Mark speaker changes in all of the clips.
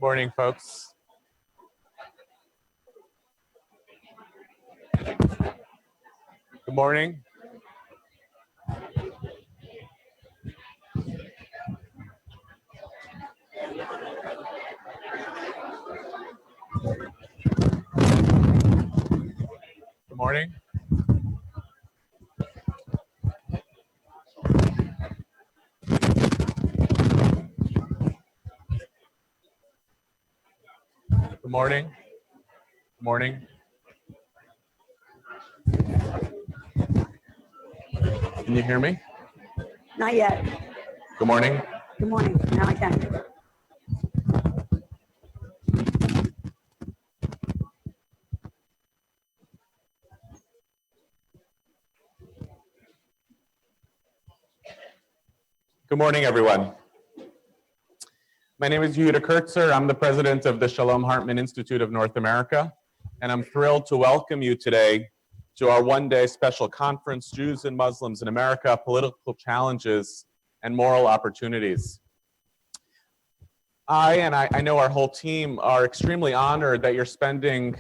Speaker 1: Morning, folks. Good morning. Good morning. Good morning. Good morning. Can you hear me?
Speaker 2: Not yet.
Speaker 1: Good morning.
Speaker 2: Good morning. Now I can.
Speaker 1: Good morning, everyone. My name is Yehuda Kurtzer. I'm the president of the Shalom Hartman Institute of North America, and I'm thrilled to welcome you today to our one-day special conference, Jews and Muslims in America, Political Challenges and Moral Opportunities. I know our whole team are extremely honored that you're spending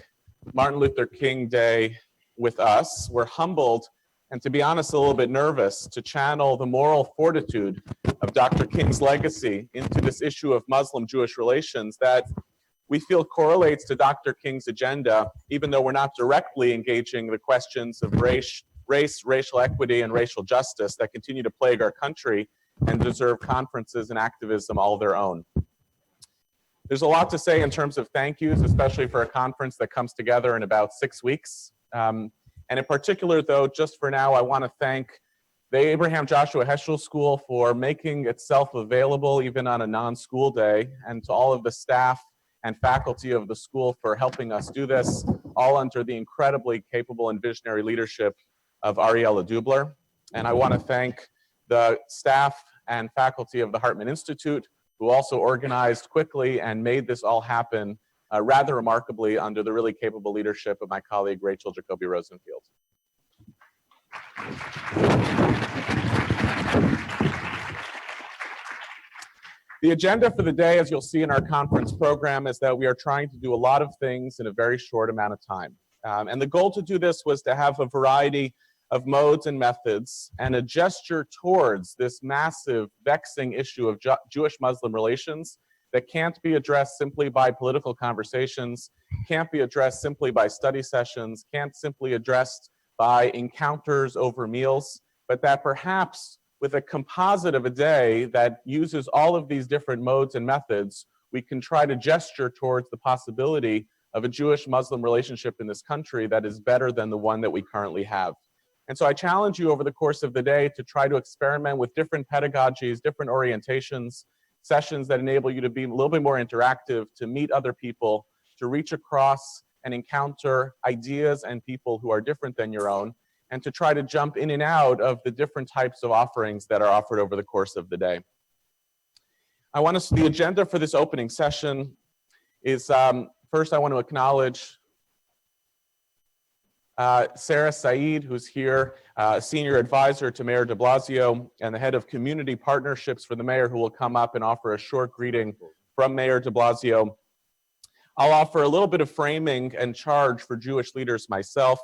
Speaker 1: Martin Luther King Day with us. We're humbled and, to be honest, a little bit nervous to channel the moral fortitude of Dr. King's legacy into this issue of Muslim-Jewish relations that we feel correlates to Dr. King's agenda, even though we're not directly engaging the questions of race, racial equity, and racial justice that continue to plague our country and deserve conferences and activism all their own. There's a lot to say in terms of thank yous, especially for a conference that comes together in about 6 weeks. And in particular, though, just for now, I want to thank the Abraham Joshua Heschel School for making itself available even on a non-school day, and to all of the staff and faculty of the school for helping us do this, all under the incredibly capable and visionary leadership of Ariella Dubler. And I want to thank the staff and faculty of the Hartman Institute, who also organized quickly and made this all happen rather remarkably under the really capable leadership of my colleague, Rachel Jacoby Rosenfield. The agenda for the day, as you'll see in our conference program, is that we are trying to do a lot of things in a very short amount of time. And the goal to do this was to have a variety of modes and methods and a gesture towards this massive, vexing issue of Jewish-Muslim relations that can't be addressed simply by political conversations, can't be addressed simply by study sessions, can't simply addressed by encounters over meals, but that perhaps with a composite of a day that uses all of these different modes and methods, we can try to gesture towards the possibility of a Jewish-Muslim relationship in this country that is better than the one that we currently have. And so I challenge you over the course of the day to try to experiment with different pedagogies, different orientations, sessions that enable you to be a little bit more interactive, to meet other people, to reach across and encounter ideas and people who are different than your own, and to try to jump in and out of the different types of offerings that are offered over the course of the day. The agenda for this opening session is, first I want to acknowledge Sarah Said, who's here, senior advisor to Mayor de Blasio and the head of community partnerships for the mayor, who will come up and offer a short greeting from Mayor de Blasio. I'll offer a little bit of framing and charge for Jewish leaders myself.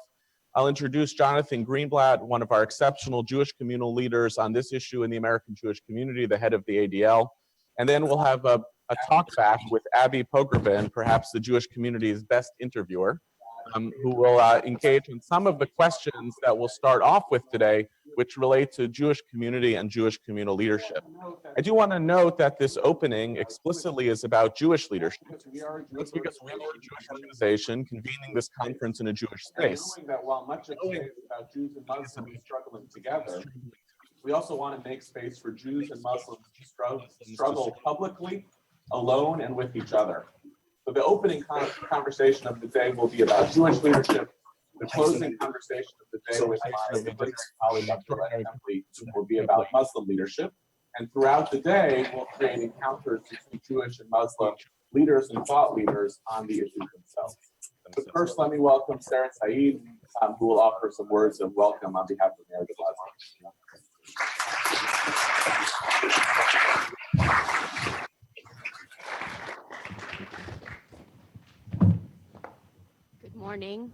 Speaker 1: I'll introduce Jonathan Greenblatt, one of our exceptional Jewish communal leaders on this issue in the American Jewish community, the head of the ADL. And then we'll have a talk back with Abigail Pogrebin, perhaps the Jewish community's best interviewer, who will engage in some of the questions that we'll start off with today, which relate to Jewish community and Jewish communal leadership. I do want to note that this opening explicitly is about Jewish leadership. That's because we are a Jewish organization convening this conference in a Jewish space. Knowing that while much of today is about Jews and Muslims struggling together, we also want to make space for Jews and Muslims to struggle publicly, alone, and with each other. So the opening conversation of the day will be about Jewish leadership. The closing conversation of the day with my colleague, Dr. Emily, will be about Muslim leadership. And throughout the day, we'll create encounters between Jewish and Muslim leaders and thought leaders on the issues themselves. But first, let me welcome Sarah Said, who will offer some words of welcome on behalf of Mayor de Blasio.
Speaker 3: morning.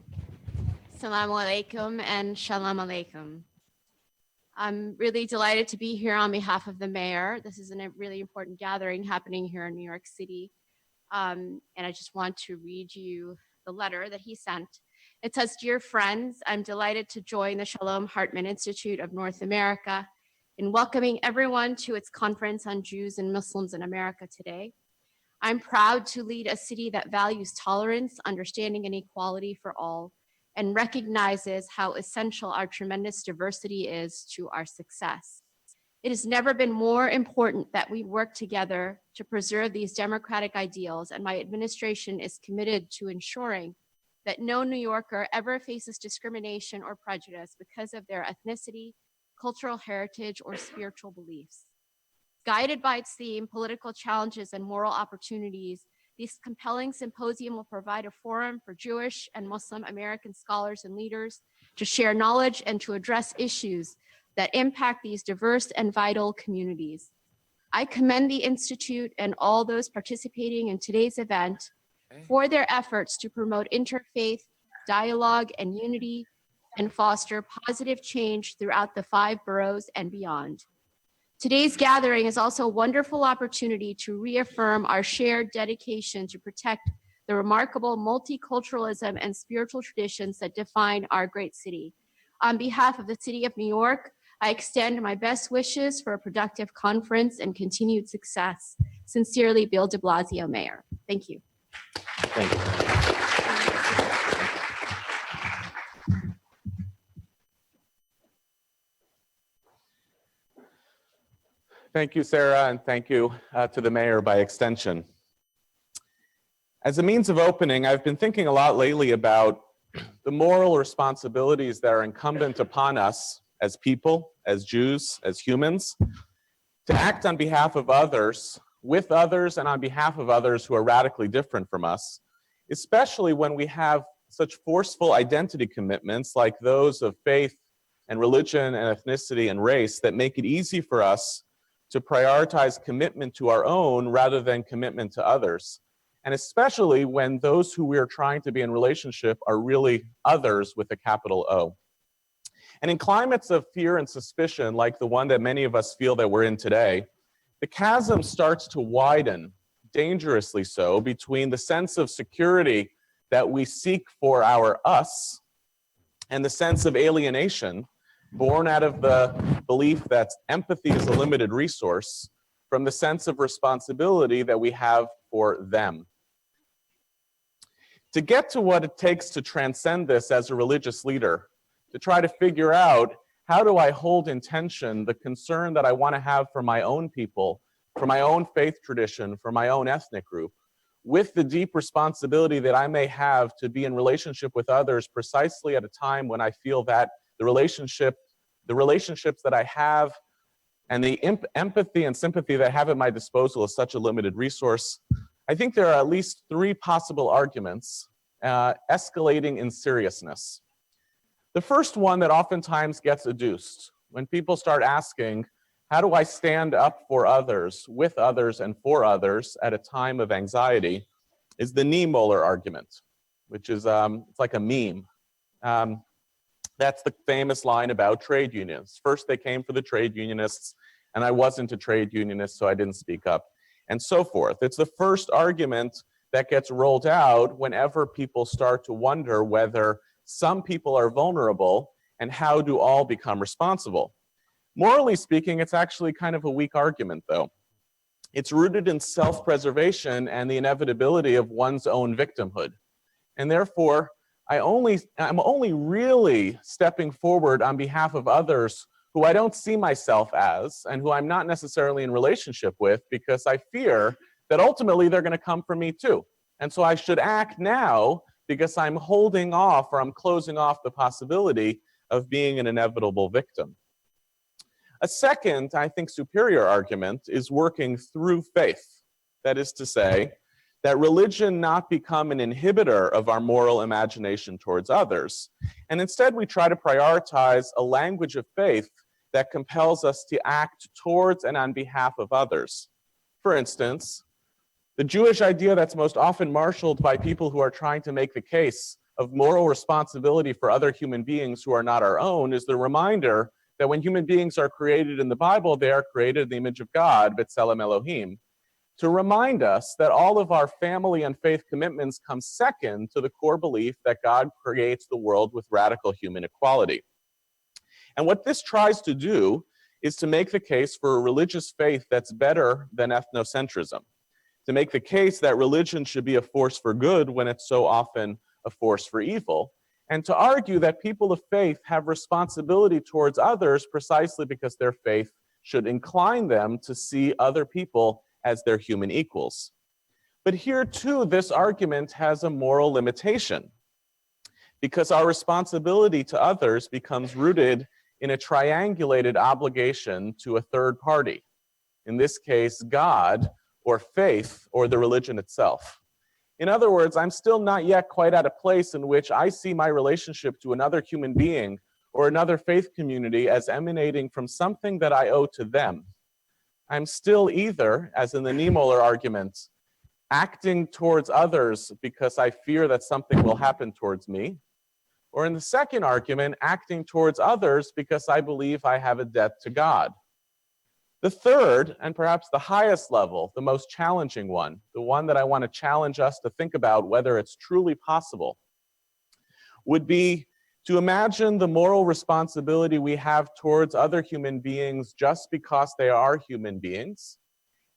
Speaker 3: Assalamu alaikum and shalom alaikum. I'm really delighted to be here on behalf of the mayor. This is a really important gathering happening here in New York City. And I just want to read you the letter that he sent. It says, "Dear friends, I'm delighted to join the Shalom Hartman Institute of North America in welcoming everyone to its conference on Jews and Muslims in America today. I'm proud to lead a city that values tolerance, understanding, and equality for all, and recognizes how essential our tremendous diversity is to our success. It has never been more important that we work together to preserve these democratic ideals, and my administration is committed to ensuring that no New Yorker ever faces discrimination or prejudice because of their ethnicity, cultural heritage, or spiritual beliefs. Guided by its theme, political challenges and moral opportunities, this compelling symposium will provide a forum for Jewish and Muslim American scholars and leaders to share knowledge and to address issues that impact these diverse and vital communities. I commend the Institute and all those participating in today's event for their efforts to promote interfaith dialogue and unity and foster positive change throughout the 5 boroughs and beyond. Today's gathering is also a wonderful opportunity to reaffirm our shared dedication to protect the remarkable multiculturalism and spiritual traditions that define our great city. On behalf of the City of New York, I extend my best wishes for a productive conference and continued success. Sincerely, Bill de Blasio, Mayor. Thank you.
Speaker 1: Thank you. Thank you, Sarah, and thank you to the mayor by extension. As a means of opening, I've been thinking a lot lately about the moral responsibilities that are incumbent upon us as people, as Jews, as humans, to act on behalf of others, with others, and on behalf of others who are radically different from us, especially when we have such forceful identity commitments like those of faith and religion and ethnicity and race that make it easy for us to prioritize commitment to our own rather than commitment to others. And especially when those who we are trying to be in relationship are really others with a capital O. And in climates of fear and suspicion, like the one that many of us feel that we're in today, the chasm starts to widen, dangerously so, between the sense of security that we seek for our us and the sense of alienation born out of the belief that empathy is a limited resource from the sense of responsibility that we have for them. To get to what it takes to transcend this as a religious leader, to try to figure out how do I hold in tension the concern that I want to have for my own people, for my own faith tradition, for my own ethnic group, with the deep responsibility that I may have to be in relationship with others precisely at a time when I feel that the relationships that I have and the empathy and sympathy that I have at my disposal is such a limited resource. I think there are at least 3 possible arguments escalating in seriousness. The first one that oftentimes gets adduced when people start asking, how do I stand up for others, with others, and for others at a time of anxiety, is the Niemöller argument, which is it's like a meme. That's the famous line about trade unions. First, they came for the trade unionists, and I wasn't a trade unionist, so I didn't speak up, and so forth. It's the first argument that gets rolled out whenever people start to wonder whether some people are vulnerable and how do all become responsible. Morally speaking, it's actually kind of a weak argument, though. It's rooted in self-preservation and the inevitability of one's own victimhood. And therefore, I'm only really stepping forward on behalf of others who I don't see myself as and who I'm not necessarily in relationship with, because I fear that ultimately they're going to come for me too. And so I should act now because I'm holding off, or I'm closing off the possibility of being an inevitable victim. A second, I think, superior argument is working through faith. That is to say, that religion not become an inhibitor of our moral imagination towards others, and instead we try to prioritize a language of faith that compels us to act towards and on behalf of others. For instance, the Jewish idea that's most often marshaled by people who are trying to make the case of moral responsibility for other human beings who are not our own is the reminder that when human beings are created in the Bible, they are created in the image of God, B'Tselem Elohim, to remind us that all of our family and faith commitments come second to the core belief that God creates the world with radical human equality. And what this tries to do is to make the case for a religious faith that's better than ethnocentrism, to make the case that religion should be a force for good when it's so often a force for evil, and to argue that people of faith have responsibility towards others precisely because their faith should incline them to see other people as their human equals. But here too, this argument has a moral limitation, because our responsibility to others becomes rooted in a triangulated obligation to a third party, in this case, God, or faith, or the religion itself. In other words, I'm still not yet quite at a place in which I see my relationship to another human being or another faith community as emanating from something that I owe to them. I'm still either, as in the Niemöller argument, acting towards others because I fear that something will happen towards me, or in the second argument, acting towards others because I believe I have a debt to God. The third, and perhaps the highest level, the most challenging one, the one that I want to challenge us to think about whether it's truly possible, would be to imagine the moral responsibility we have towards other human beings just because they are human beings,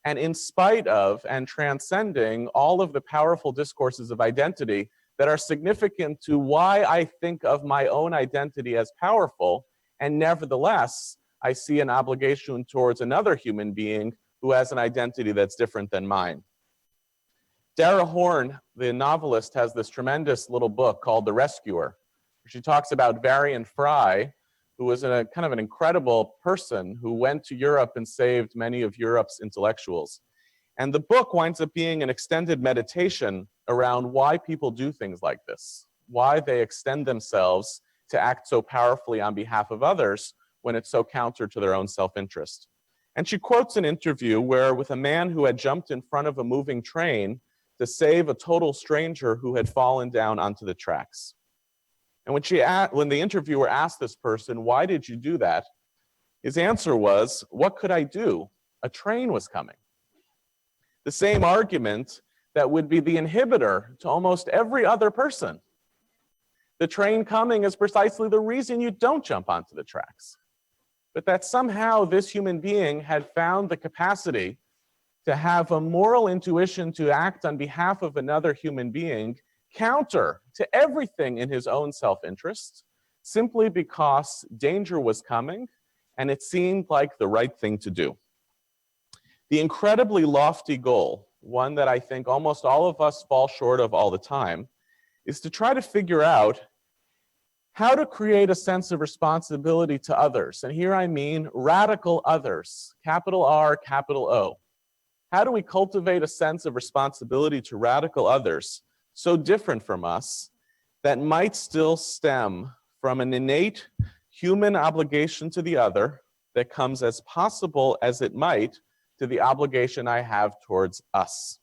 Speaker 1: and in spite of and transcending all of the powerful discourses of identity that are significant to why I think of my own identity as powerful, and nevertheless, I see an obligation towards another human being who has an identity that's different than mine. Dara Horn, the novelist, has this tremendous little book called The Rescuer. She talks about Varian Fry, who was a kind of an incredible person who went to Europe and saved many of Europe's intellectuals. And the book winds up being an extended meditation around why people do things like this, why they extend themselves to act so powerfully on behalf of others when it's so counter to their own self-interest. And she quotes an interview where with a man who had jumped in front of a moving train to save a total stranger who had fallen down onto the tracks. And when the interviewer asked this person, "Why did you do that?" his answer was, "What could I do? A train was coming." The same argument that would be the inhibitor to almost every other person. The train coming is precisely the reason you don't jump onto the tracks. But that somehow this human being had found the capacity to have a moral intuition to act on behalf of another human being counter to everything in his own self-interest, simply because danger was coming and it seemed like the right thing to do. The incredibly lofty goal, one that I think almost all of us fall short of all the time, is to try to figure out how to create a sense of responsibility to others. And here I mean radical others, capital R, capital O. How do we cultivate a sense of responsibility to radical others so different from us that might still stem from an innate human obligation to the other that comes as possible as it might to the obligation I have towards us?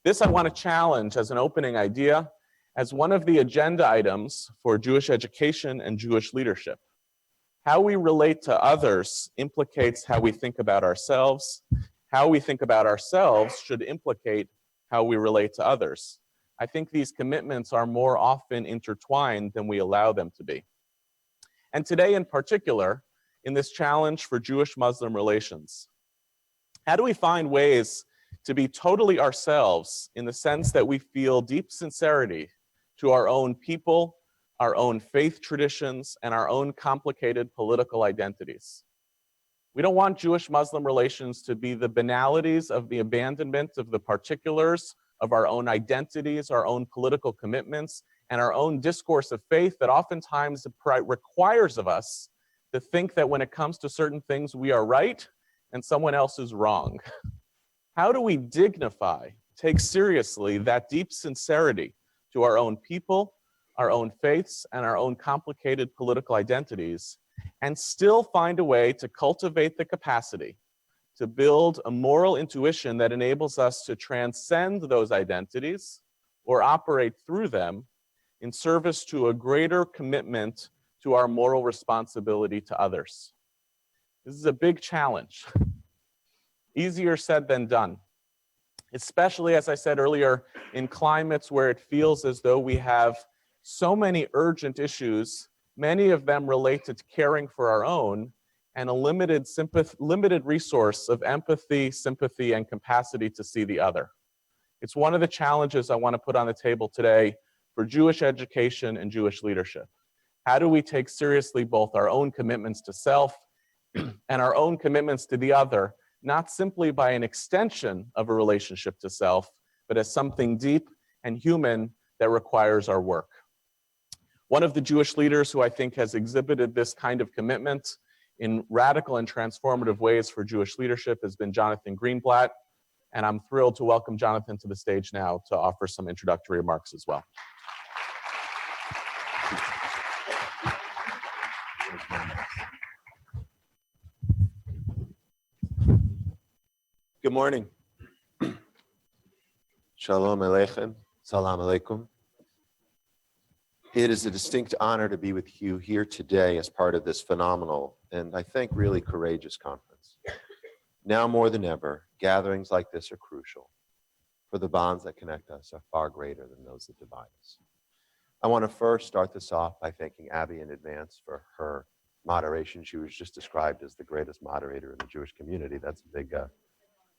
Speaker 1: This I want to challenge as an opening idea, as one of the agenda items for Jewish education and Jewish leadership. How we relate to others implicates how we think about ourselves. How we think about ourselves should implicate how we relate to others. I think these commitments are more often intertwined than we allow them to be. And today in particular, in this challenge for Jewish-Muslim relations, how do we find ways to be totally ourselves in the sense that we feel deep sincerity to our own people, our own faith traditions, and our own complicated political identities? We don't want Jewish-Muslim relations to be the banalities of the abandonment of the particulars of our own identities, our own political commitments, and our own discourse of faith that oftentimes requires of us to think that when it comes to certain things, we are right and someone else is wrong. How do we dignify, take seriously that deep sincerity to our own people, our own faiths, and our own complicated political identities, and still find a way to cultivate the capacity to build a moral intuition that enables us to transcend those identities or operate through them in service to a greater commitment to our moral responsibility to others. This is a big challenge. Easier said than done, especially, as I said earlier, in climates where it feels as though we have so many urgent issues, many of them relate to caring for our own, and a limited resource of empathy, sympathy, and capacity to see the other. It's one of the challenges I want to put on the table today for Jewish education and Jewish leadership. How do we take seriously both our own commitments to self and our own commitments to the other, not simply by an extension of a relationship to self, but as something deep and human that requires our work? One of the Jewish leaders who I think has exhibited this kind of commitment in radical and transformative ways for Jewish leadership has been Jonathan Greenblatt, and I'm thrilled to welcome Jonathan to the stage now to offer some introductory remarks as well.
Speaker 4: Good morning. Shalom Aleichem. Salam Alaikum. It is a distinct honor to be with you here today as part of this phenomenal and I think really courageous conference. Now more than ever, gatherings like this are crucial, for the bonds that connect us are far greater than those that divide us. I want to first start this off by thanking Abby in advance for her moderation. She was just described as the greatest moderator in the Jewish community. That's a big,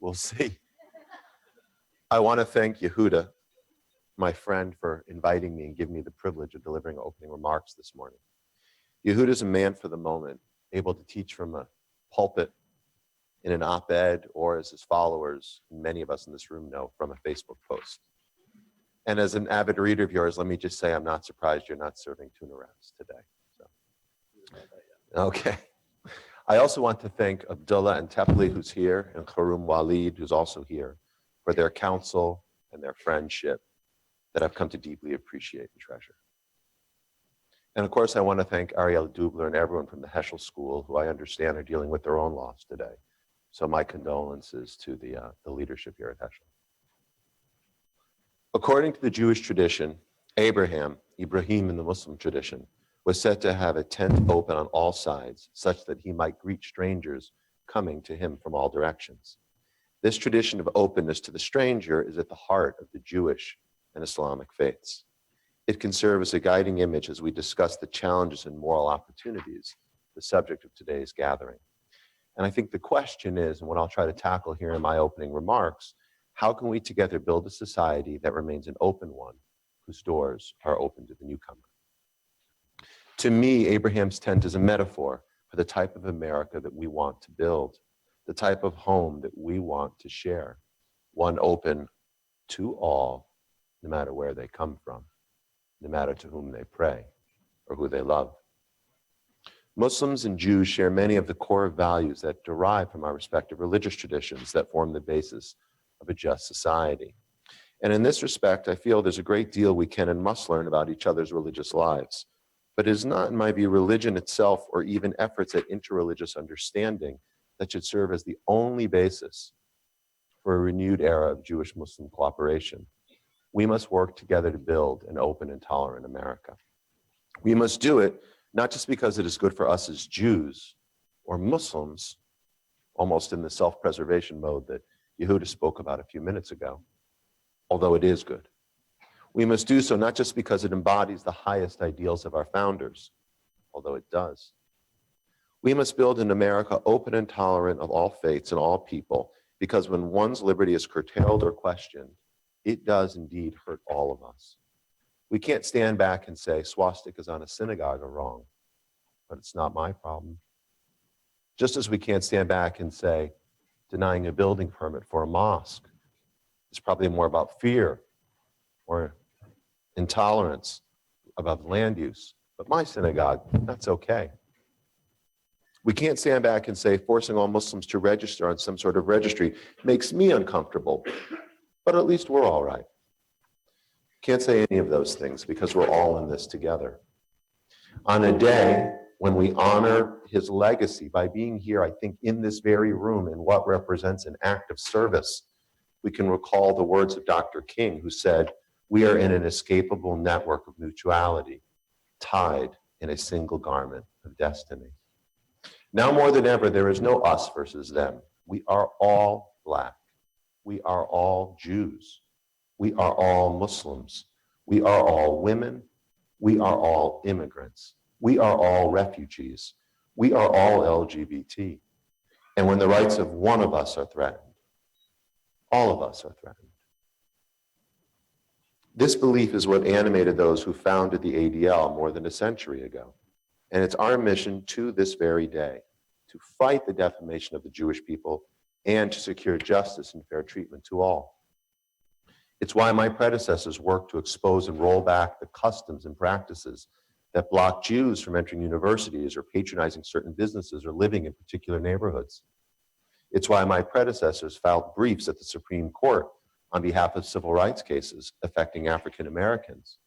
Speaker 4: we'll see. I want to thank Yehuda, my friend, for inviting me and giving me the privilege of delivering opening remarks this morning. Yehuda is a man for the moment, able to teach from a pulpit in an op-ed, or as his followers, many of us in this room know, from a Facebook post. And as an avid reader of yours, let me just say I'm not surprised you're not serving tuna wraps today. So. Okay. I also want to thank Abdullah and Tepli, who's here, and Karum Walid, who's also here, for their counsel and their friendship that I've come to deeply appreciate and treasure. And of course, I want to thank Ariel Dubler and everyone from the Heschel School, who I understand are dealing with their own loss today. So my condolences to the leadership here at Heschel. According to the Jewish tradition, Ibrahim in the Muslim tradition, was said to have a tent open on all sides, such that he might greet strangers coming to him from all directions. This tradition of openness to the stranger is at the heart of the Jewish and Islamic faiths. It can serve as a guiding image as we discuss the challenges and moral opportunities, the subject of today's gathering. And I think the question is, and what I'll try to tackle here in my opening remarks, how can we together build a society that remains an open one, whose doors are open to the newcomer? To me, Abraham's tent is a metaphor for the type of America that we want to build, the type of home that we want to share, one open to all, no matter where they come from, no matter to whom they pray or who they love. Muslims and Jews share many of the core values that derive from our respective religious traditions that form the basis of a just society. And in this respect, I feel there's a great deal we can and must learn about each other's religious lives. But it is not, in my view, religion itself or even efforts at interreligious understanding that should serve as the only basis for a renewed era of Jewish-Muslim cooperation. We must work together to build an open and tolerant America. We must do it not just because it is good for us as Jews or Muslims, almost in the self-preservation mode that Yehuda spoke about a few minutes ago, although it is good. We must do so not just because it embodies the highest ideals of our founders, although it does. We must build an America open and tolerant of all faiths and all people, because when one's liberty is curtailed or questioned, it does indeed hurt all of us. We can't stand back and say swastikas on a synagogue are wrong, but it's not my problem. Just as we can't stand back and say denying a building permit for a mosque is probably more about fear or intolerance about land use, but my synagogue, that's okay. We can't stand back and say forcing all Muslims to register on some sort of registry makes me uncomfortable, but at least we're all right. Can't say any of those things because we're all in this together. On a day when we honor his legacy by being here, I think in this very room in what represents an act of service, we can recall the words of Dr. King, who said, We are in an inescapable network of mutuality, tied in a single garment of destiny. Now more than ever, there is no us versus them. We are all Black. We are all Jews. We are all Muslims. We are all women. We are all immigrants. We are all refugees. We are all LGBT. And when the rights of one of us are threatened, all of us are threatened. This belief is what animated those who founded the ADL more than a century ago. And it's our mission to this very day to fight the defamation of the Jewish people and to secure justice and fair treatment to all. It's why my predecessors worked to expose and roll back the customs and practices that block Jews from entering universities or patronizing certain businesses or living in particular neighborhoods. It's why my predecessors filed briefs at the Supreme Court on behalf of civil rights cases affecting African Americans.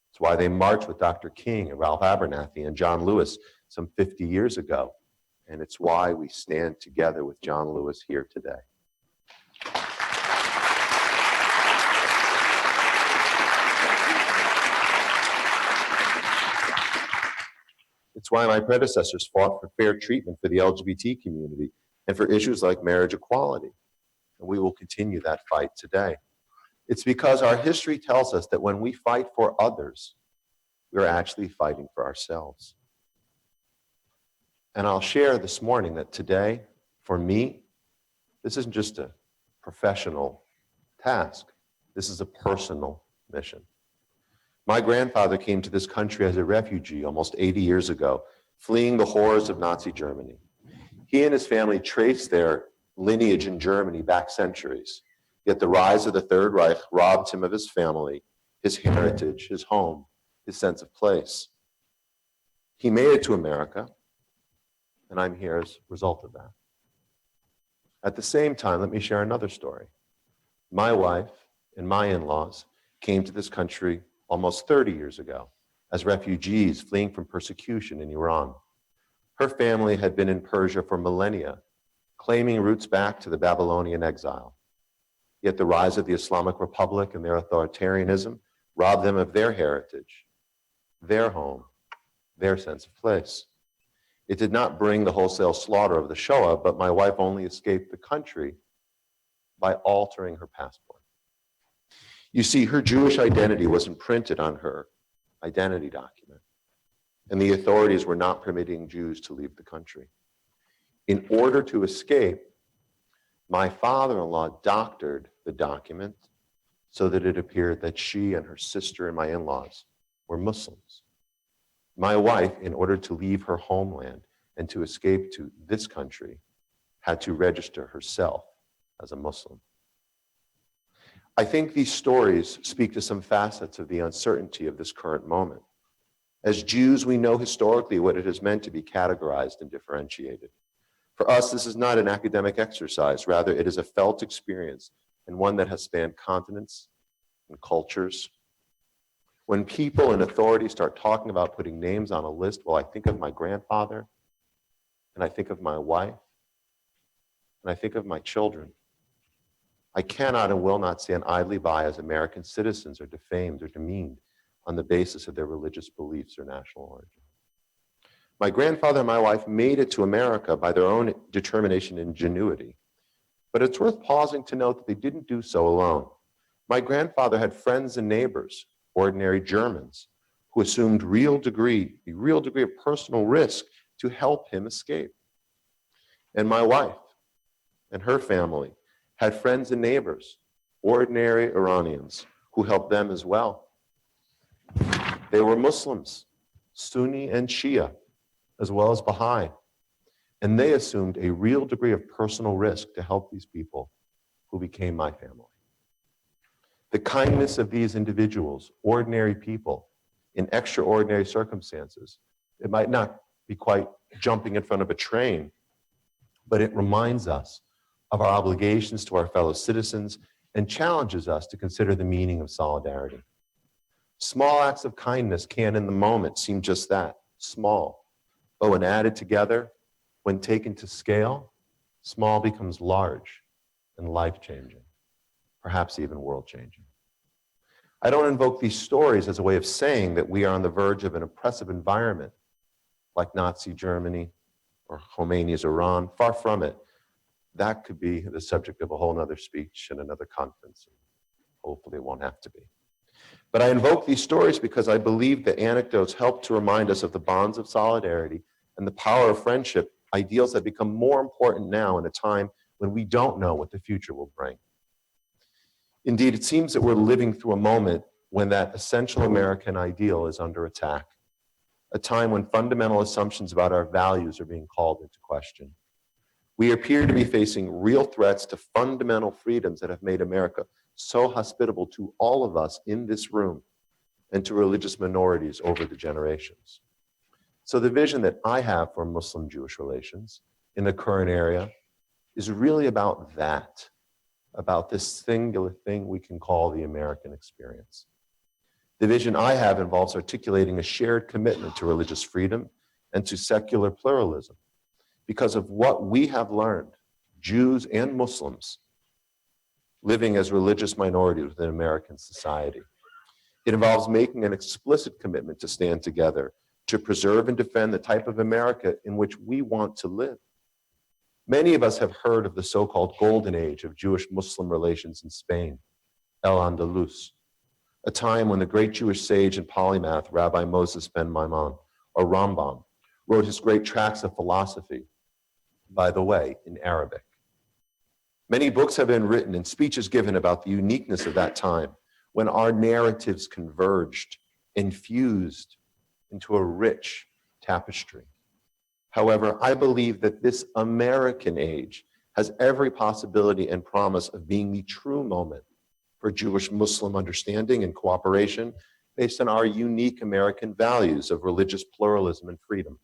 Speaker 4: It's why they marched with Dr. King and Ralph Abernathy and John Lewis some 50 years ago. And it's why we stand together with John Lewis here today. It's why my predecessors fought for fair treatment for the LGBT community and for issues like marriage equality. And we will continue that fight today. It's because our history tells us that when we fight for others, we're actually fighting for ourselves. And I'll share this morning that today, for me, this isn't just a professional task. This is a personal mission. My grandfather came to this country as a refugee almost 80 years ago, fleeing the horrors of Nazi Germany. He and his family traced their lineage in Germany back centuries. Yet the rise of the Third Reich robbed him of his family, his heritage, his home, his sense of place. He made it to America, and I'm here as a result of that. At the same time, let me share another story. My wife and my in-laws came to this country almost 30 years ago as refugees fleeing from persecution in Iran. Her family had been in Persia for millennia, claiming roots back to the Babylonian exile. Yet the rise of the Islamic Republic and their authoritarianism robbed them of their heritage, their home, their sense of place. It did not bring the wholesale slaughter of the Shoah, but my wife only escaped the country by altering her passport. You see, her Jewish identity was imprinted on her identity document, and the authorities were not permitting Jews to leave the country. In order to escape, my father-in-law doctored the document so that it appeared that she and her sister and my in-laws were Muslims. My wife, in order to leave her homeland and to escape to this country, had to register herself as a Muslim. I think these stories speak to some facets of the uncertainty of this current moment. As Jews, we know historically what it has meant to be categorized and differentiated. For us, this is not an academic exercise. Rather, it is a felt experience and one that has spanned continents and cultures. When people and authorities start talking about putting names on a list, well, I think of my grandfather, and I think of my wife, and I think of my children. I cannot and will not stand idly by as American citizens are defamed or demeaned on the basis of their religious beliefs or national origin. My grandfather and my wife made it to America by their own determination and ingenuity. But it's worth pausing to note that they didn't do so alone. My grandfather had friends and neighbors, ordinary Germans, who assumed a real degree of personal risk to help him escape. And my wife and her family had friends and neighbors, ordinary Iranians, who helped them as well. They were Muslims, Sunni and Shia, as well as Baha'i. And they assumed a real degree of personal risk to help these people who became my family. The kindness of these individuals, ordinary people, in extraordinary circumstances, it might not be quite jumping in front of a train, but it reminds us of our obligations to our fellow citizens and challenges us to consider the meaning of solidarity. Small acts of kindness can, in the moment, seem just that, small. But when added together, when taken to scale, small becomes large and life-changing, perhaps even world-changing. I don't invoke these stories as a way of saying that we are on the verge of an oppressive environment like Nazi Germany or Khomeini's Iran. Far from it. That could be the subject of a whole nother speech and another conference. Hopefully it won't have to be. But I invoke these stories because I believe that anecdotes help to remind us of the bonds of solidarity and the power of friendship, ideals that become more important now in a time when we don't know what the future will bring. Indeed, it seems that we're living through a moment when that essential American ideal is under attack, a time when fundamental assumptions about our values are being called into question. We appear to be facing real threats to fundamental freedoms that have made America so hospitable to all of us in this room and to religious minorities over the generations. So the vision that I have for Muslim-Jewish relations in the current area is really about that, about this singular thing we can call the American experience. The vision I have involves articulating a shared commitment to religious freedom and to secular pluralism because of what we have learned, Jews and Muslims, living as religious minorities within American society. It involves making an explicit commitment to stand together, to preserve and defend the type of America in which we want to live. Many of us have heard of the so-called golden age of Jewish-Muslim relations in Spain, El-Andalus, a time when the great Jewish sage and polymath Rabbi Moses ben Maimon, or Rambam, wrote his great tracts of philosophy, by the way, in Arabic. Many books have been written and speeches given about the uniqueness of that time when our narratives converged and fused into a rich tapestry. However, I believe that this American age has every possibility and promise of being the true moment for Jewish-Muslim understanding and cooperation based on our unique American values of religious pluralism and freedom.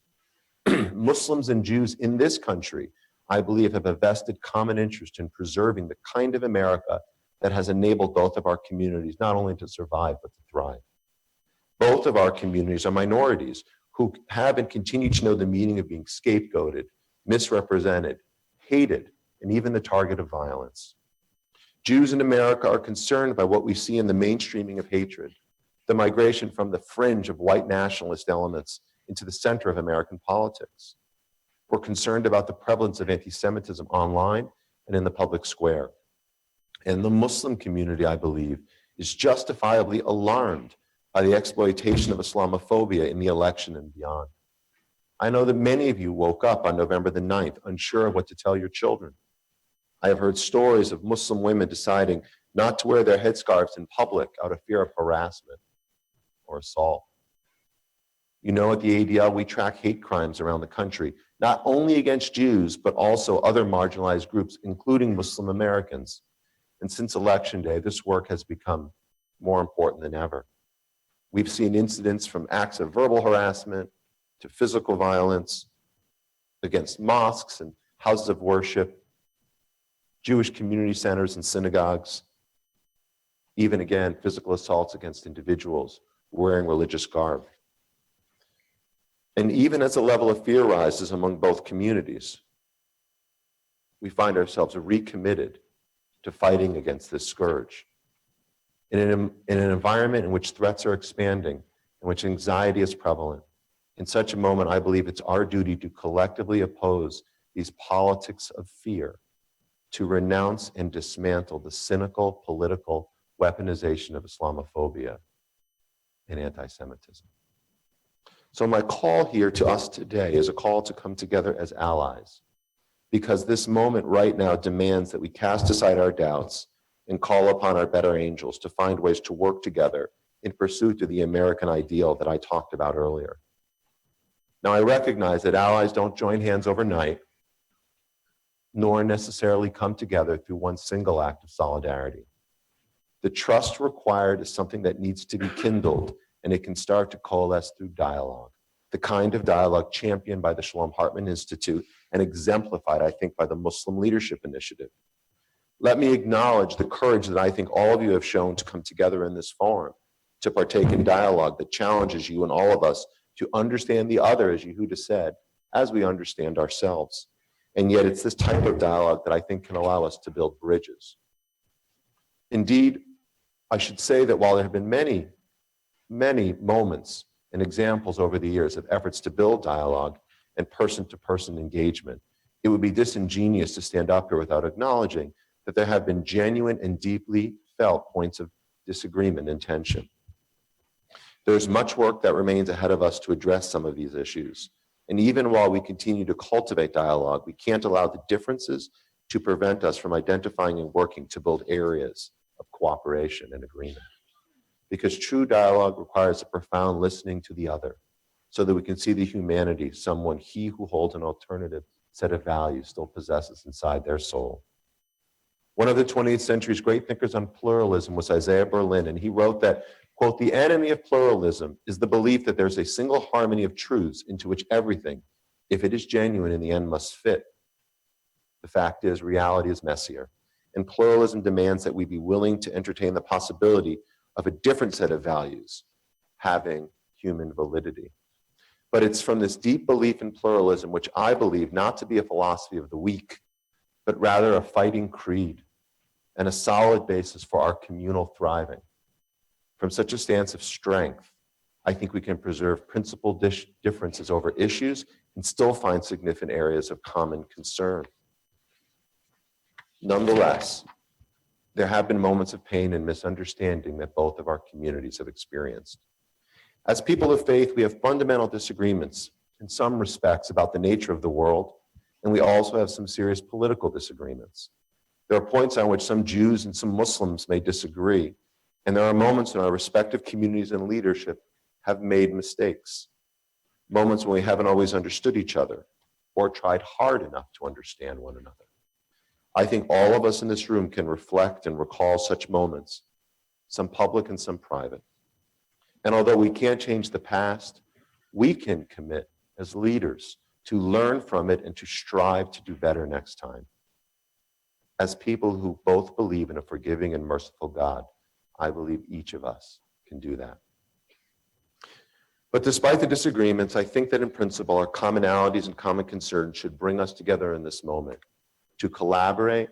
Speaker 4: Muslims and Jews in this country, I believe, have a vested common interest in preserving the kind of America that has enabled both of our communities not only to survive, but to thrive. Both of our communities are minorities who have and continue to know the meaning of being scapegoated, misrepresented, hated, and even the target of violence. Jews in America are concerned by what we see in the mainstreaming of hatred, the migration from the fringe of white nationalist elements into the center of American politics. We're concerned about the prevalence of anti-Semitism online and in the public square. And the Muslim community, I believe, is justifiably alarmed by the exploitation of Islamophobia in the election and beyond. I know that many of you woke up on November the 9th unsure of what to tell your children. I have heard stories of Muslim women deciding not to wear their headscarves in public out of fear of harassment or assault. You know, at the ADL, we track hate crimes around the country, not only against Jews, but also other marginalized groups, including Muslim Americans. And since Election Day, this work has become more important than ever. We've seen incidents from acts of verbal harassment to physical violence against mosques and houses of worship, Jewish community centers and synagogues, even again, physical assaults against individuals wearing religious garb. And even as the level of fear rises among both communities, we find ourselves recommitted to fighting against this scourge. In an environment in which threats are expanding, in which anxiety is prevalent, in such a moment, I believe it's our duty to collectively oppose these politics of fear, to renounce and dismantle the cynical political weaponization of Islamophobia and anti-Semitism. So my call here to us today is a call to come together as allies, because this moment right now demands that we cast aside our doubts and call upon our better angels to find ways to work together in pursuit of the American ideal that I talked about earlier. Now, I recognize that allies don't join hands overnight, nor necessarily come together through one single act of solidarity. The trust required is something that needs to be kindled, and it can start to coalesce through dialogue, the kind of dialogue championed by the Shalom Hartman Institute and exemplified, I think, by the Muslim Leadership Initiative. Let me acknowledge the courage that I think all of you have shown to come together in this forum, to partake in dialogue that challenges you and all of us to understand the other, as Yehuda said, as we understand ourselves. And yet it's this type of dialogue that I think can allow us to build bridges. Indeed, I should say that while there have been many, many moments and examples over the years of efforts to build dialogue and person-to-person engagement, it would be disingenuous to stand up here without acknowledging that there have been genuine and deeply felt points of disagreement and tension. There's much work that remains ahead of us to address some of these issues. And even while we continue to cultivate dialogue, we can't allow the differences to prevent us from identifying and working to build areas of cooperation and agreement. Because true dialogue requires a profound listening to the other so that we can see the humanity someone he who holds an alternative set of values still possesses inside their soul. One of the 20th century's great thinkers on pluralism was Isaiah Berlin, and he wrote that, quote, "The enemy of pluralism is the belief that there's a single harmony of truths into which everything, if it is genuine, in the end must fit. The fact is, reality is messier, and pluralism demands that we be willing to entertain the possibility of a different set of values having human validity. But it's from this deep belief in pluralism, which I believe not to be a philosophy of the weak, but rather a fighting creed and a solid basis for our communal thriving. From such a stance of strength, I think we can preserve principal differences over issues and still find significant areas of common concern. Nonetheless, there have been moments of pain and misunderstanding that both of our communities have experienced. As people of faith, we have fundamental disagreements in some respects about the nature of the world, and we also have some serious political disagreements. There are points on which some Jews and some Muslims may disagree, and there are moments in our respective communities and leadership have made mistakes, moments when we haven't always understood each other or tried hard enough to understand one another. I think all of us in this room can reflect and recall such moments, some public and some private. And although we can't change the past, we can commit as leaders to learn from it and to strive to do better next time. As people who both believe in a forgiving and merciful God, I believe each of us can do that. But despite the disagreements, I think that in principle, our commonalities and common concerns should bring us together in this moment to collaborate,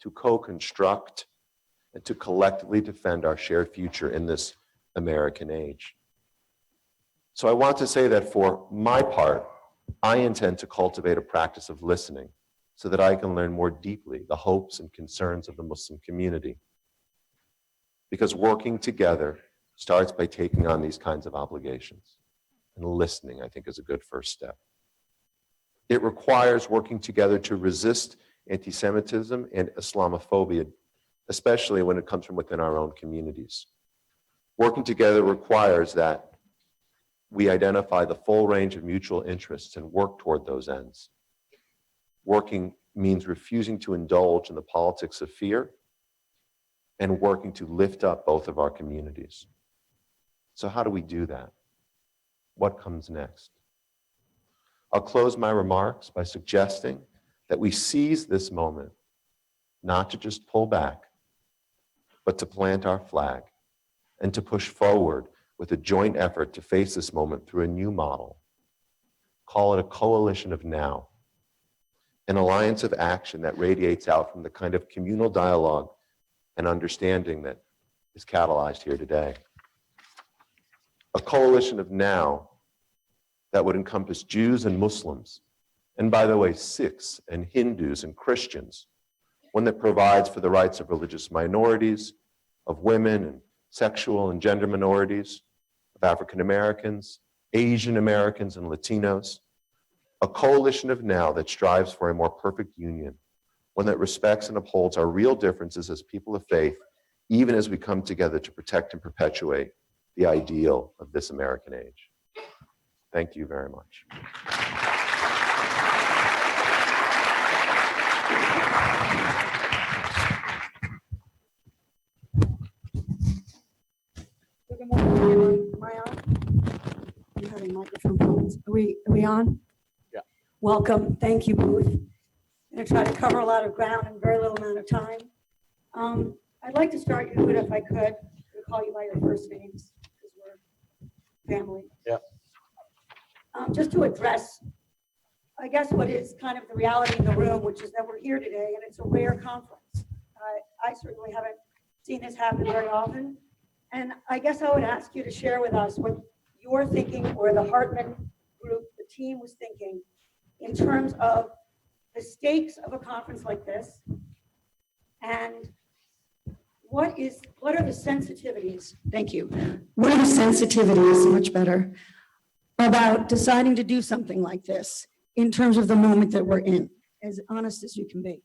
Speaker 4: to co-construct, and to collectively defend our shared future in this American age. So I want to say that for my part, I intend to cultivate a practice of listening so that I can learn more deeply the hopes and concerns of the Muslim community. Because working together starts by taking on these kinds of obligations. And listening, I think, is a good first step. It requires working together to resist anti-Semitism and Islamophobia, especially when it comes from within our own communities. Working together requires that we identify the full range of mutual interests and work toward those ends. Working means refusing to indulge in the politics of fear and working to lift up both of our communities. So how do we do that? What comes next? I'll close my remarks by suggesting that we seize this moment, not to just pull back, but to plant our flag and to push forward with a joint effort to face this moment through a new model. Call it a coalition of now, an alliance of action that radiates out from the kind of communal dialogue and understanding that is catalyzed here today. A coalition of now that would encompass Jews and Muslims, and by the way, Sikhs and Hindus and Christians, one that provides for the rights of religious minorities, of women and sexual and gender minorities, of African Americans, Asian Americans, and Latinos. A coalition of now that strives for a more perfect union, one that respects and upholds our real differences as people of faith, even as we come together to protect and perpetuate the ideal of this American age. Thank you very much.
Speaker 2: Good morning. Am I on? I'm having microphone problems. Are we on?
Speaker 1: Yeah.
Speaker 2: Welcome. Thank you, Booth. I'm going to try to cover a lot of ground in a very little amount of time. I'd like to start, Yehuda, if I could. I'll call you by your first names because we're family.
Speaker 1: Yeah.
Speaker 2: Just to address, I guess, what is kind of the reality in the room, which is that we're here today and it's a rare conference. I certainly haven't seen this happen very often. And I guess I would ask you to share with us what you're thinking, or the Hartman group, the team was thinking, in terms of the stakes of a conference like this, and what are the sensitivities? Thank you. What are the sensitivities, much better, about deciding to do something like this in terms of the moment that we're in, as honest as you can be?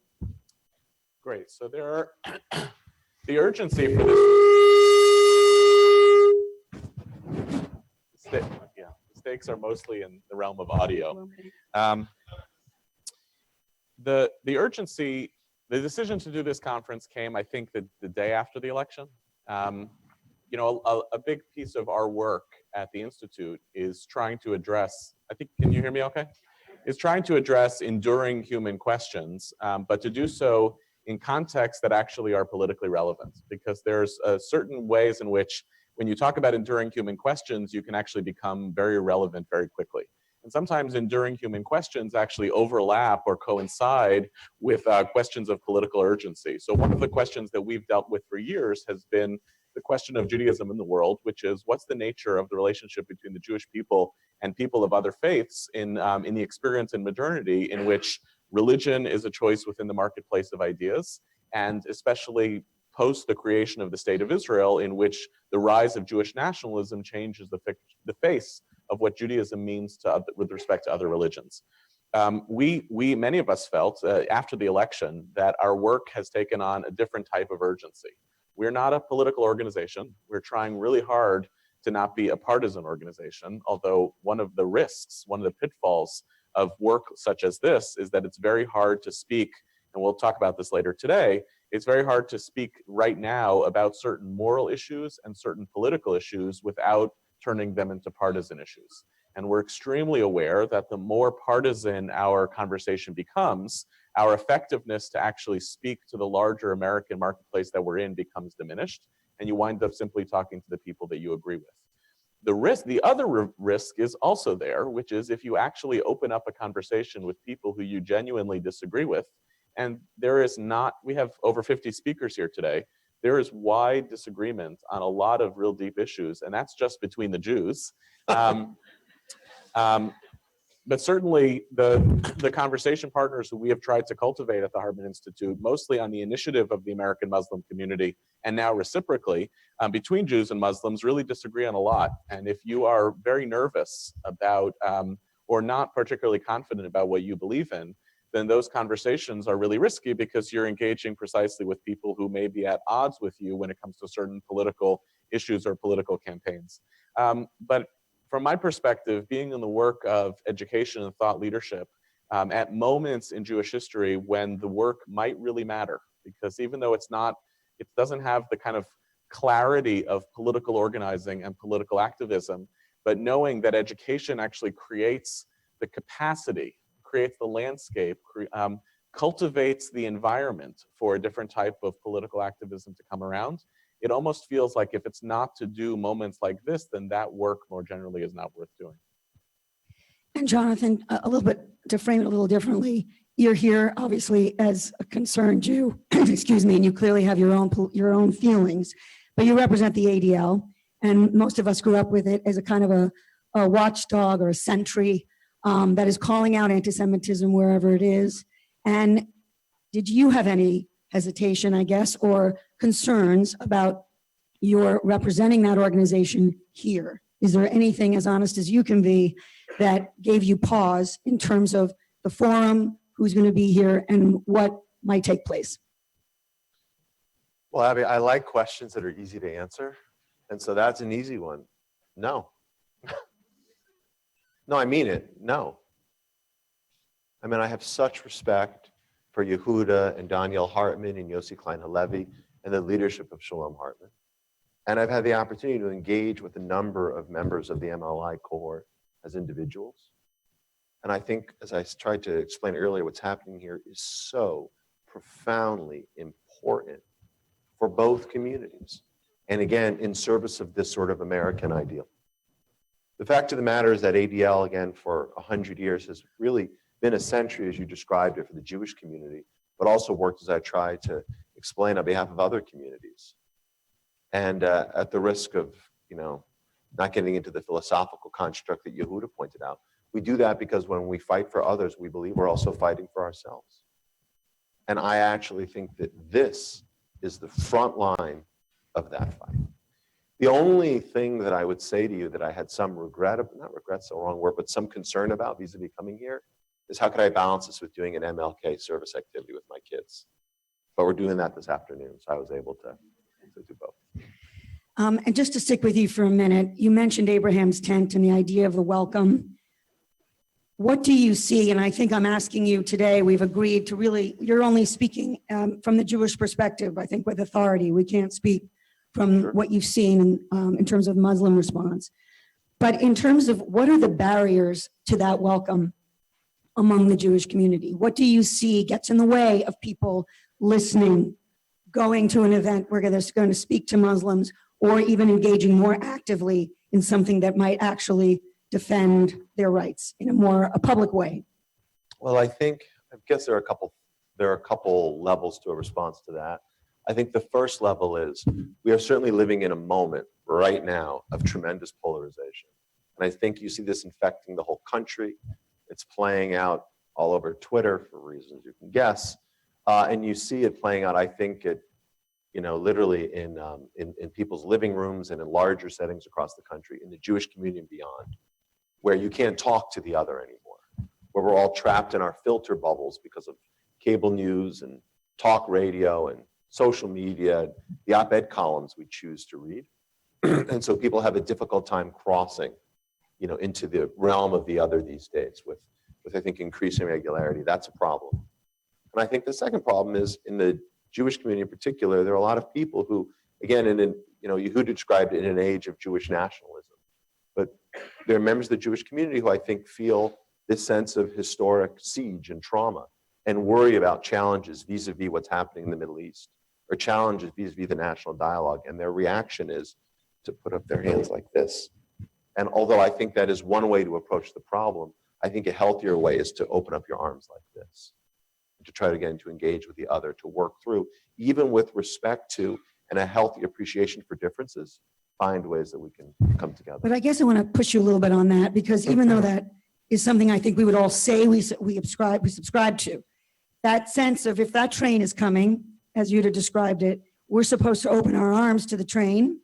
Speaker 1: Great. So there are the urgency for this. Yeah, the stakes are mostly in the realm of audio. The urgency, the decision to do this conference came, I think, the day after the election. You know, a big piece of our work at the Institute is trying to address, I think, can you hear me okay? Is trying to address enduring human questions, but to do so in contexts that actually are politically relevant, because there's certain ways in which when you talk about enduring human questions, you can actually become very irrelevant very quickly. And sometimes enduring human questions actually overlap or coincide with questions of political urgency. So one of the questions that we've dealt with for years has been the question of Judaism in the world, which is what's the nature of the relationship between the Jewish people and people of other faiths in the experience in modernity, in which religion is a choice within the marketplace of ideas, and especially post the creation of the State of Israel, in which the rise of Jewish nationalism changes the face of what Judaism means with respect to other religions. Many of us felt after the election that our work has taken on a different type of urgency. We're not a political organization. We're trying really hard to not be a partisan organization, although one of the risks, one of the pitfalls of work such as this is that it's very hard to speak, and we'll talk about this later today, it's very hard to speak right now about certain moral issues and certain political issues without turning them into partisan issues. And we're extremely aware that the more partisan our conversation becomes, our effectiveness to actually speak to the larger American marketplace that we're in becomes diminished, and you wind up simply talking to the people that you agree with. The other risk is also there, which is if you actually open up a conversation with people who you genuinely disagree with, and we have over 50 speakers here today, there is wide disagreement on a lot of real deep issues, and that's just between the Jews. But certainly the conversation partners who we have tried to cultivate at the Hartman Institute, mostly on the initiative of the American Muslim community, and now reciprocally between Jews and Muslims, really disagree on a lot. And if you are very nervous about or not particularly confident about what you believe in, then those conversations are really risky, because you're engaging precisely with people who may be at odds with you when it comes to certain political issues or political campaigns. But from my perspective, being in the work of education and thought leadership, at moments in Jewish history when the work might really matter, because even though it doesn't have the kind of clarity of political organizing and political activism, but knowing that education actually creates the capacity, creates the landscape, cultivates the environment for a different type of political activism to come around, it almost feels like if it's not to do moments like this, then that work more generally is not worth doing.
Speaker 2: And Jonathan, a little bit to frame it a little differently, you're here obviously as a concerned Jew, excuse me, and you clearly have your own feelings, but you represent the ADL, and most of us grew up with it as a kind of a watchdog or a sentry that is calling out anti-Semitism wherever it is. And did you have any hesitation, I guess, or concerns about your representing that organization here? Is there anything, as honest as you can be, that gave you pause in terms of the forum, who's going to be here, and what might take place?
Speaker 4: Well, Abby, I like questions that are easy to answer. And so that's an easy one. No. No, I mean it. No. I mean, I have such respect for Yehuda and Daniel Hartman and Yossi Klein Halevi and the leadership of Shalom Hartman. And I've had the opportunity to engage with a number of members of the MLI cohort as individuals. And I think, as I tried to explain earlier, what's happening here is so profoundly important for both communities. And again, in service of this sort of American ideal. The fact of the matter is that ADL, again, for 100 years has really been a century, as you described it, for the Jewish community, but also worked, as I tried to explain, on behalf of other communities. And at the risk of, not getting into the philosophical construct that Yehuda pointed out, we do that because when we fight for others, we believe we're also fighting for ourselves. And I actually think that this is the front line of that fight. The only thing that I would say to you that I had some regret, not regret's the wrong word, but some concern about vis-a-vis coming here is how could I balance this with doing an MLK service activity with my kids? But we're doing that this afternoon, so I was able to do both.
Speaker 2: And just to stick with you for a minute, you mentioned Abraham's tent and the idea of the welcome. What do you see? And I think I'm asking you today, we've agreed to really, you're only speaking from the Jewish perspective, I think with authority. We can't speak from what you've seen in terms of Muslim response. But in terms of what are the barriers to that welcome among the Jewish community? What do you see gets in the way of people listening, going to an event where they're going to speak to Muslims, or even engaging more actively in something that might actually defend their rights in a public way?
Speaker 4: Well, I guess there are a couple levels to a response to that. I think the first level is we are certainly living in a moment right now of tremendous polarization. And I think you see this infecting the whole country. It's playing out all over Twitter for reasons you can guess. And you see it playing out, I think, literally in people's living rooms and in larger settings across the country, in the Jewish community and beyond, where you can't talk to the other anymore, where we're all trapped in our filter bubbles because of cable news and talk radio and social media, the op-ed columns we choose to read. And so people have a difficult time crossing, into the realm of the other these days with I think, increasing regularity. That's a problem. And I think the second problem is in the Jewish community in particular, there are a lot of people who, again, Yehuda described it in an age of Jewish nationalism. But there are members of the Jewish community who I think feel this sense of historic siege and trauma and worry about challenges vis-a-vis what's happening in the Middle East, or challenges vis-a-vis the national dialogue. And their reaction is to put up their hands like this. And although I think that is one way to approach the problem, I think a healthier way is to open up your arms like this, to try to engage with the other, to work through, even with respect to and a healthy appreciation for differences, find ways that we can come together.
Speaker 2: But I guess I want to push you a little bit on that, because even though that is something I think we would all say we subscribe to, that sense of if that train is coming, as Yehuda described it, we're supposed to open our arms to the train.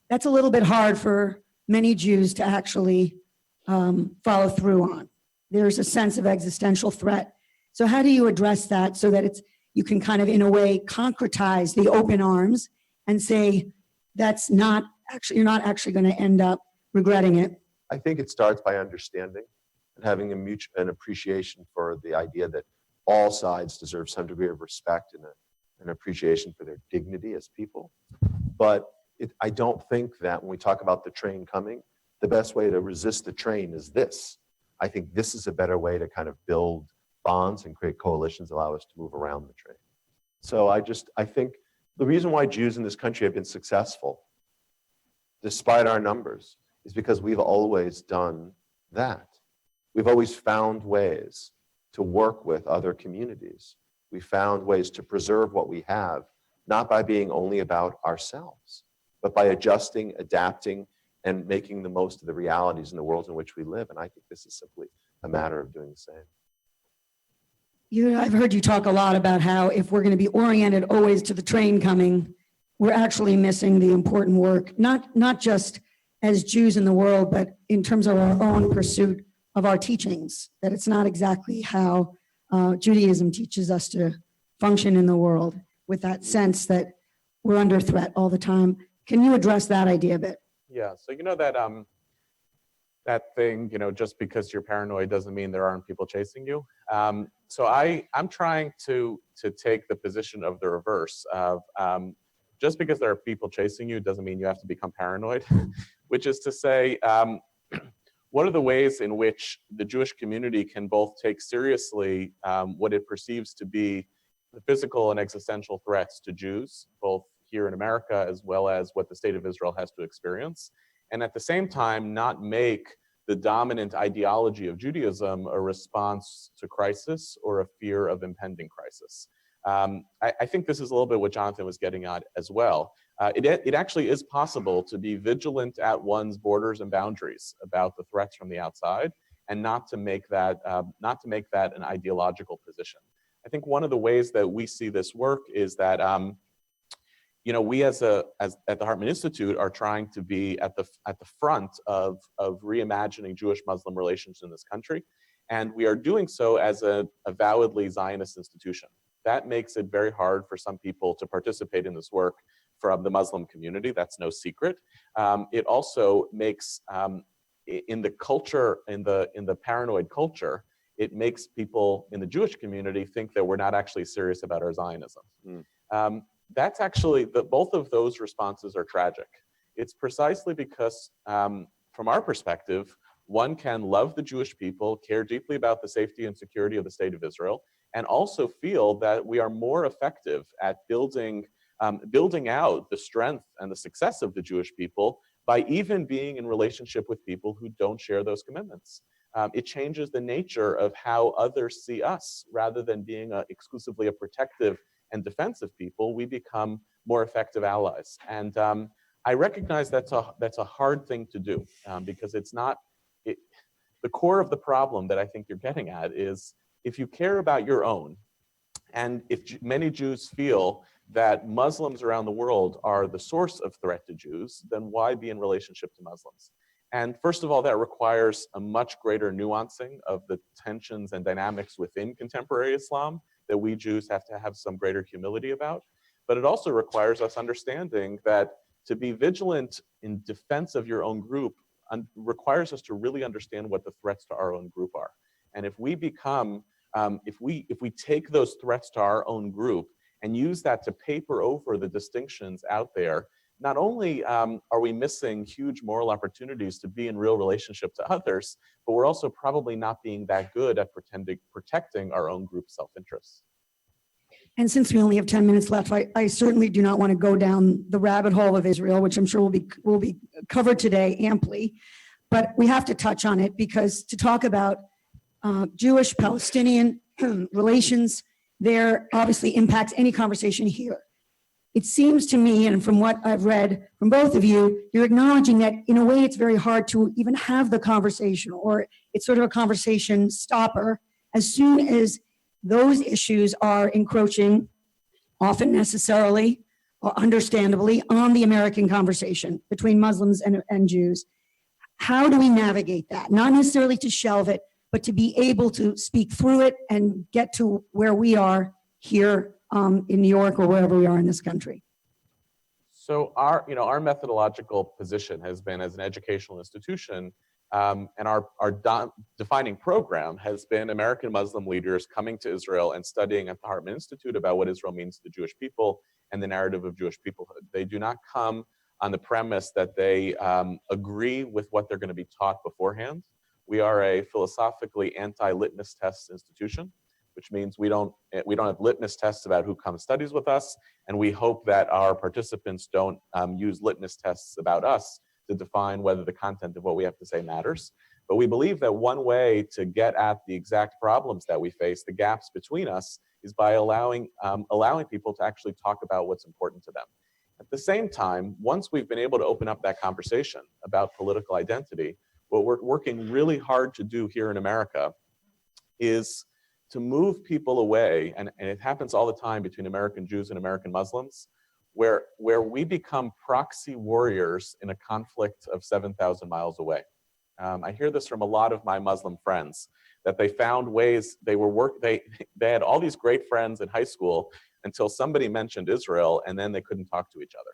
Speaker 2: That's a little bit hard for many Jews to actually follow through on. There's a sense of existential threat. So how do you address that so that you can kind of, in a way, concretize the open arms and say you're not actually going to end up regretting it?
Speaker 4: I think it starts by understanding and having an appreciation for the idea that all sides deserve some degree of respect and an appreciation for their dignity as people. But I don't think that when we talk about the train coming, the best way to resist the train is this. I think this is a better way to kind of build bonds and create coalitions that allow us to move around the train. So I think the reason why Jews in this country have been successful, despite our numbers, is because we've always done that. We've always found ways to work with other communities. We found ways to preserve what we have, not by being only about ourselves, but by adjusting, adapting, and making the most of the realities in the world in which we live. And I think this is simply a matter of doing the same.
Speaker 2: I've heard you talk a lot about how if we're going to be oriented always to the train coming, we're actually missing the important work, not just as Jews in the world, but in terms of our own pursuit of our teachings, that it's not exactly how Judaism teaches us to function in the world, with that sense that we're under threat all the time. Can you address that idea a bit?
Speaker 1: Yeah, so that thing, just because you're paranoid doesn't mean there aren't people chasing you. So I'm trying to take the position of the reverse of just because there are people chasing you doesn't mean you have to become paranoid, which is to say, what are the ways in which the Jewish community can both take seriously what it perceives to be the physical and existential threats to Jews, both here in America as well as what the state of Israel has to experience, and at the same time not make the dominant ideology of Judaism a response to crisis or a fear of impending crisis. I think this is a little bit what Jonathan was getting at as well. it actually is possible to be vigilant at one's borders and boundaries about the threats from the outside, and not to make that an ideological position. I think one of the ways that we see this work is that we at the Hartman Institute are trying to be at the front of reimagining Jewish-Muslim relations in this country, and we are doing so as a avowedly Zionist institution. That makes it very hard for some people to participate in this work from the Muslim community. That's no secret. It also makes in the culture, in the paranoid culture, it makes people in the Jewish community think that we're not actually serious about our Zionism. That's actually, both of those responses are tragic. It's precisely because, from our perspective, one can love the Jewish people, care deeply about the safety and security of the state of Israel, and also feel that we are more effective at building out the strength and the success of the Jewish people by even being in relationship with people who don't share those commitments. It changes the nature of how others see us. Rather than being exclusively a protective and defensive people, we become more effective allies. And I recognize that's a hard thing to do, because it's not, the core of the problem that I think you're getting at is, if you care about your own, and if many Jews feel that Muslims around the world are the source of threat to Jews, then why be in relationship to Muslims? And first of all, that requires a much greater nuancing of the tensions and dynamics within contemporary Islam that we Jews have to have some greater humility about. But it also requires us understanding that to be vigilant in defense of your own group requires us to really understand what the threats to our own group are. And if we become, if we take those threats to our own group and use that to paper over the distinctions out there, not only are we missing huge moral opportunities to be in real relationship to others, but we're also probably not being that good at protecting our own group self-interests.
Speaker 2: And since we only have 10 minutes left, I certainly do not want to go down the rabbit hole of Israel, which I'm sure will be covered today amply. But we have to touch on it, because to talk about Jewish-Palestinian relations there obviously impacts any conversation here. It seems to me, and from what I've read from both of you, you're acknowledging that in a way it's very hard to even have the conversation, or it's sort of a conversation stopper as soon as those issues are encroaching, often necessarily or understandably, on the American conversation between Muslims and Jews. How do we navigate that? Not necessarily to shelve it, but to be able to speak through it and get to where we are here in New York or wherever we are in this country.
Speaker 1: So our methodological position has been, as an educational institution, and our defining program has been American Muslim leaders coming to Israel and studying at the Hartman Institute about what Israel means to the Jewish people and the narrative of Jewish peoplehood. They do not come on the premise that they agree with what they're going to be taught beforehand. We are a philosophically anti-litmus test institution, which means we don't have litmus tests about who comes studies with us, and we hope that our participants don't use litmus tests about us to define whether the content of what we have to say matters. But we believe that one way to get at the exact problems that we face, the gaps between us, is by allowing people to actually talk about what's important to them. At the same time, once we've been able to open up that conversation about political identity, what we're working really hard to do here in America is to move people away, and it happens all the time between American Jews and American Muslims, where we become proxy warriors in a conflict of 7,000 miles away. I hear this from a lot of my Muslim friends, that they found ways, they had all these great friends in high school until somebody mentioned Israel, and then they couldn't talk to each other.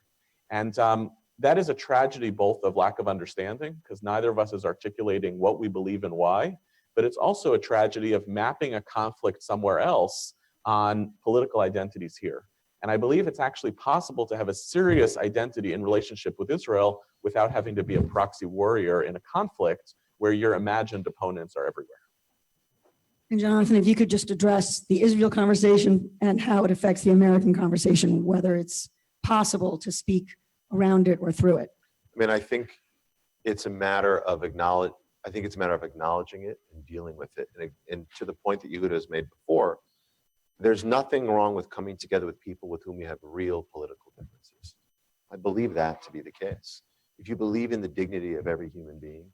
Speaker 1: And that is a tragedy both of lack of understanding, because neither of us is articulating what we believe and why, but it's also a tragedy of mapping a conflict somewhere else on political identities here. And I believe it's actually possible to have a serious identity in relationship with Israel without having to be a proxy warrior in a conflict where your imagined opponents are everywhere.
Speaker 2: And Jonathan, if you could just address the Israel conversation and how it affects the American conversation, whether it's possible to speak around it or through it.
Speaker 4: I mean, I think it's a matter of acknowledging it and dealing with it. And to the point that Yehuda has made before, there's nothing wrong with coming together with people with whom you have real political differences. I believe that to be the case. If you believe in the dignity of every human being,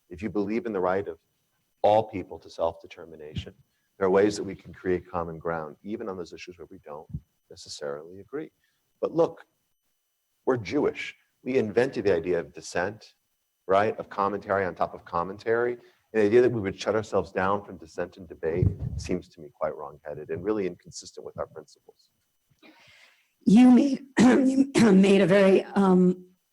Speaker 4: if you believe in the right of all people to self-determination, there are ways that we can create common ground, even on those issues where we don't necessarily agree. But look, we're Jewish. We invented the idea of dissent, right? Of commentary on top of commentary. And the idea that we would shut ourselves down from dissent and debate seems to me quite wrong-headed and really inconsistent with our principles.
Speaker 2: You made a very,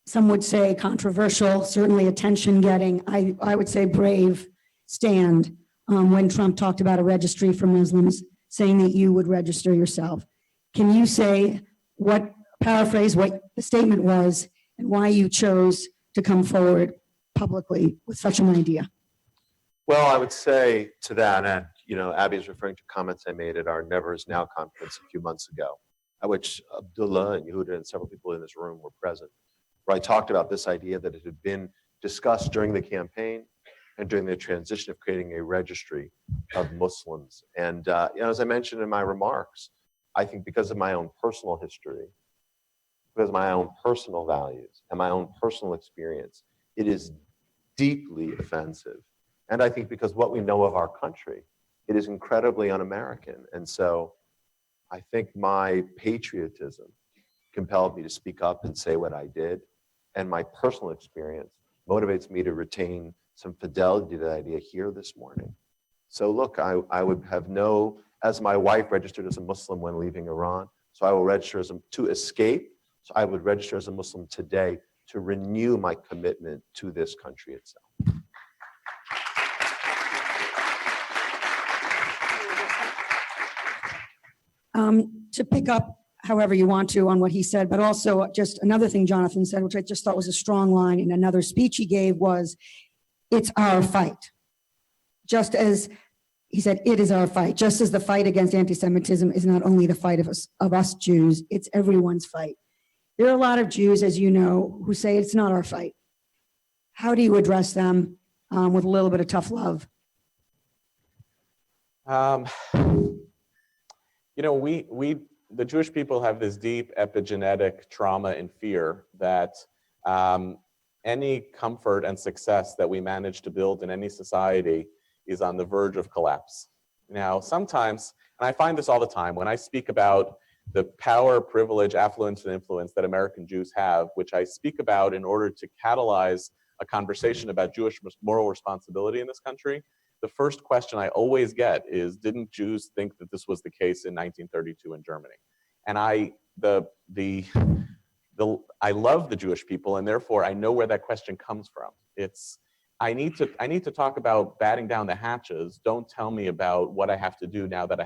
Speaker 2: some would say controversial, certainly attention-getting, I would say brave stand when Trump talked about a registry for Muslims, saying that you would register yourself. Can you say paraphrase what the statement was and why you chose to come forward publicly with such an idea?
Speaker 4: Well, I would say to that, and Abby is referring to comments I made at our Never Is Now conference a few months ago, at which Abdullah and Yehuda and several people in this room were present, where I talked about this idea that it had been discussed during the campaign and during the transition of creating a registry of Muslims. And as I mentioned in my remarks, I think because of my own personal history, because of my own personal values and my own personal experience, it is deeply offensive. And I think because what we know of our country, it is incredibly un-American. And so I think my patriotism compelled me to speak up and say what I did. And my personal experience motivates me to retain some fidelity to that idea here this morning. So look, I would have as my wife registered as a Muslim when leaving Iran, so I will register to escape. So I would register as a Muslim today to renew my commitment to this country itself.
Speaker 2: To pick up however you want to on what he said, but also just another thing Jonathan said, which I just thought was a strong line in another speech he gave was, it's our fight. Just as he said, it is our fight. Just as the fight against anti-Semitism is not only the fight of us Jews, it's everyone's fight. There are a lot of Jews, as you know, who say it's not our fight. How do you address them with a little bit of tough love?
Speaker 1: The Jewish people have this deep epigenetic trauma and fear that any comfort and success that we manage to build in any society is on the verge of collapse. Now, sometimes, and I find this all the time, when I speak about the power, privilege, affluence, and influence that American Jews have, which I speak about in order to catalyze a conversation about Jewish moral responsibility in this country, the first question I always get is, didn't Jews think that this was the case in 1932 in Germany? And I love the Jewish people, and therefore I know where that question comes from. It's, I need to talk about batting down the hatches. Don't tell me about what I have to do now that I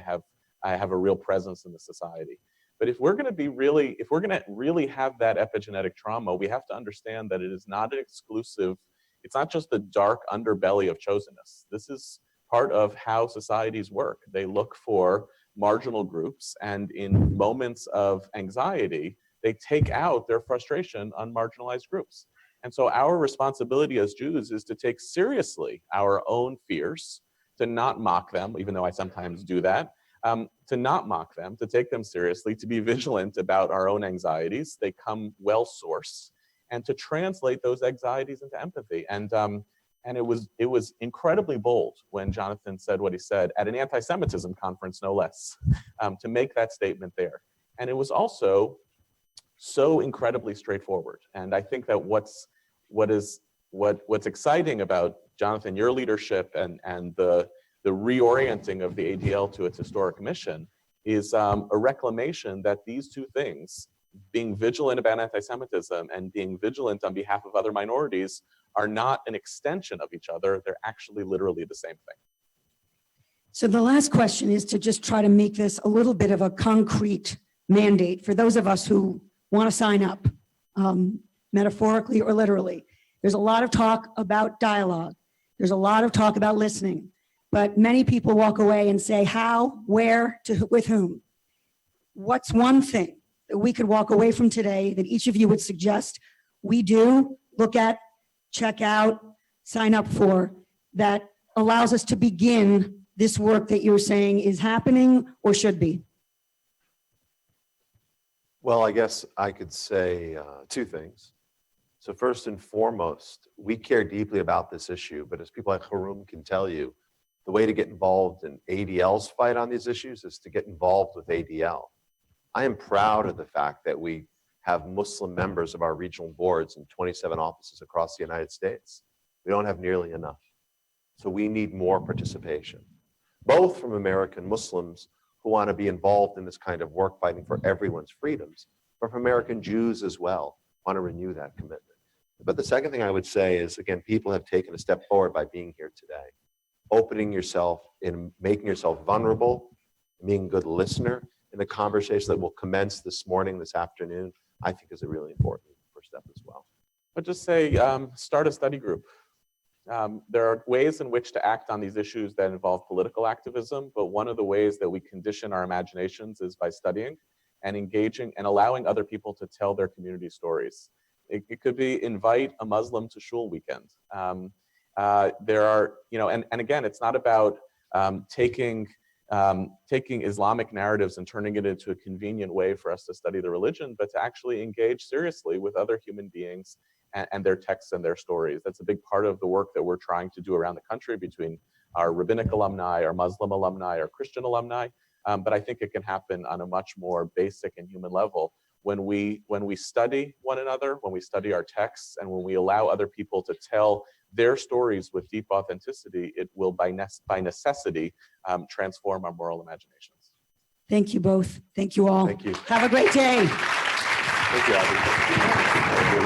Speaker 1: have a real presence in the society. But if we're going to really have that epigenetic trauma, we have to understand that it is not an exclusive. It's not just the dark underbelly of chosenness. This is part of how societies work. They look for marginal groups, and in moments of anxiety, they take out their frustration on marginalized groups. And so our responsibility as Jews is to take seriously our own fears, to not mock them, even though I sometimes do that, to not mock them, to take them seriously, to be vigilant about our own anxieties. They come well-sourced, and to translate those anxieties into empathy. And it was incredibly bold when Jonathan said what he said at an anti-Semitism conference, no less, to make that statement there. And it was also so incredibly straightforward. And I think that what's exciting about Jonathan, your leadership and the reorienting of the ADL to its historic mission is a reclamation that these two things, being vigilant about anti-Semitism and being vigilant on behalf of other minorities, are not an extension of each other. They're actually literally the same thing.
Speaker 2: So the last question is to just try to make this a little bit of a concrete mandate for those of us who want to sign up, metaphorically or literally. There's a lot of talk about dialogue. There's a lot of talk about listening, but many people walk away and say how, where, with whom. What's one thing that we could walk away from today that each of you would suggest we do, look at, check out, sign up for, that allows us to begin this work that you're saying is happening or should be?
Speaker 4: Well, I guess I could say two things. So first and foremost, we care deeply about this issue, but as people like Haroon can tell you, the way to get involved in ADL's fight on these issues is to get involved with ADL. I am proud of the fact that we have Muslim members of our regional boards in 27 offices across the United States. We don't have nearly enough. So we need more participation, both from American Muslims who want to be involved in this kind of work fighting for everyone's freedoms, but from American Jews as well, want to renew that commitment. But the second thing I would say is, again, people have taken a step forward by being here today, opening yourself and making yourself vulnerable, being a good listener in the conversation that will commence this morning, this afternoon, I think is a really important first step as well.
Speaker 1: But just say, start a study group. There are ways in which to act on these issues that involve political activism, but one of the ways that we condition our imaginations is by studying and engaging and allowing other people to tell their community stories. It could be invite a Muslim to shul weekend. There are, and again, it's not about taking Islamic narratives and turning it into a convenient way for us to study the religion, but to actually engage seriously with other human beings and their texts and their stories. That's a big part of the work that we're trying to do around the country between our rabbinic alumni, our Muslim alumni, our Christian alumni. But I think it can happen on a much more basic and human level when we study one another, when we study our texts, and when we allow other people to tell their stories with deep authenticity. It will by necessity transform our moral imaginations.
Speaker 2: Thank you both. Thank you all.
Speaker 4: Thank you.
Speaker 2: Have a great day.
Speaker 4: Thank you, Abby.